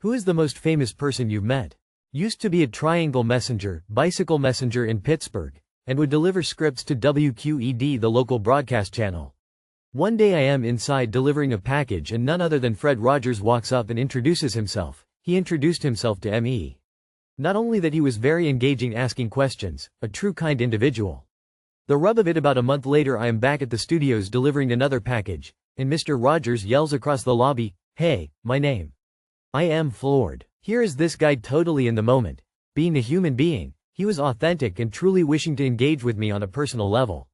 Who is the most famous person you've met? Used to be a triangle messenger, bicycle messenger in Pittsburgh, and would deliver scripts to WQED, the local broadcast channel. One day I am inside delivering a package and none other than Fred Rogers walks up and introduces himself. He introduced himself to me. Not only that, he was very engaging, asking questions, a true kind individual. The rub of it, about a month later I am back at the studios delivering another package, and Mr. Rogers yells across the lobby, "Hey, my name." I am floored. Here is this guy totally in the moment, being a human being. He was authentic and truly wishing to engage with me on a personal level.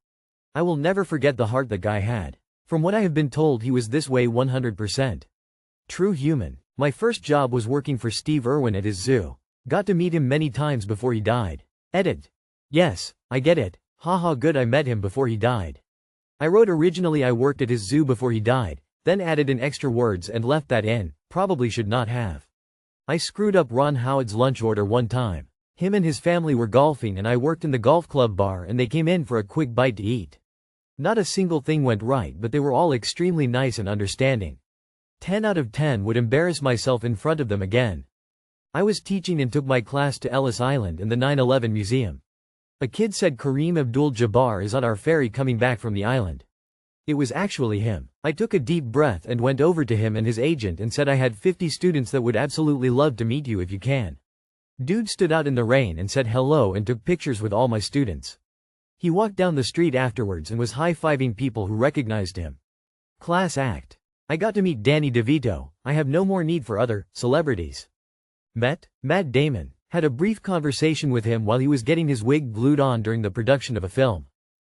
I will never forget the heart that guy had. From what I have been told, he was this way 100%. True human. My first job was working for Steve Irwin at his zoo. Got to meet him many times before he died. Edit. Yes, I get it. Haha, good, I met him before he died. I wrote originally I worked at his zoo before he died, then added in extra words and left that in, probably should not have. I screwed up Ron Howard's lunch order one time. Him and his family were golfing and I worked in the golf club bar and they came in for a quick bite to eat. Not a single thing went right, but they were all extremely nice and understanding. 10 out of 10 would embarrass myself in front of them again. I was teaching and took my class to Ellis Island and the 9/11 Museum. A kid said Kareem Abdul-Jabbar is on our ferry coming back from the island. It was actually him. I took a deep breath and went over to him and his agent and said I had 50 students that would absolutely love to meet you if you can. Dude stood out in the rain and said hello and took pictures with all my students. He walked down the street afterwards and was high-fiving people who recognized him. Class act. I got to meet Danny DeVito. I have no more need for other celebrities. Met Matt Damon. Had a brief conversation with him while he was getting his wig glued on during the production of a film.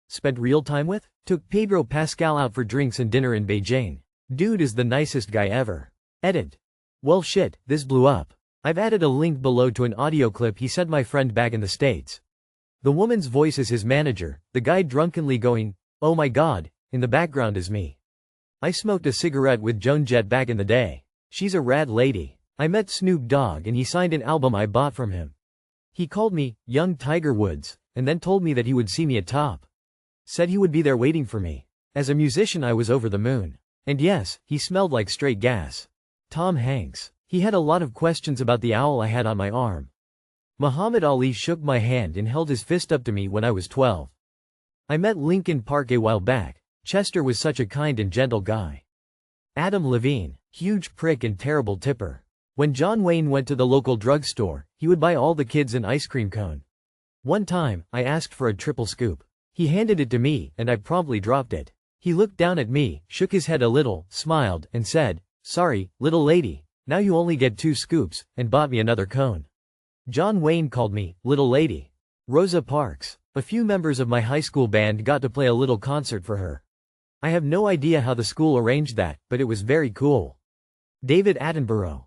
Spent real time with? Took Pedro Pascal out for drinks and dinner in Beijing. Dude is the nicest guy ever. Edit. Well shit, this blew up. I've added a link below to an audio clip he sent my friend back in the States. The woman's voice is his manager, the guy drunkenly going, "Oh my god," in the background is me. I smoked a cigarette with Joan Jett back in the day. She's a rad lady. I met Snoop Dogg and he signed an album I bought from him. He called me Young Tiger Woods, and then told me that he would see me at Top. Said he would be there waiting for me. As a musician I was over the moon. And yes, he smelled like straight gas. Tom Hanks. He had a lot of questions about the owl I had on my arm. Muhammad Ali shook my hand and held his fist up to me when I was 12. I met Linkin Park a while back. Chester was such a kind and gentle guy. Adam Levine. Huge prick and terrible tipper. When John Wayne went to the local drugstore, he would buy all the kids an ice cream cone. One time, I asked for a triple scoop. He handed it to me, and I promptly dropped it. He looked down at me, shook his head a little, smiled, and said, "Sorry, little lady, now you only get 2 scoops," and bought me another cone. John Wayne called me, "Little Lady." Rosa Parks. A few members of my high school band got to play a little concert for her. I have no idea how the school arranged that, but it was very cool. David Attenborough.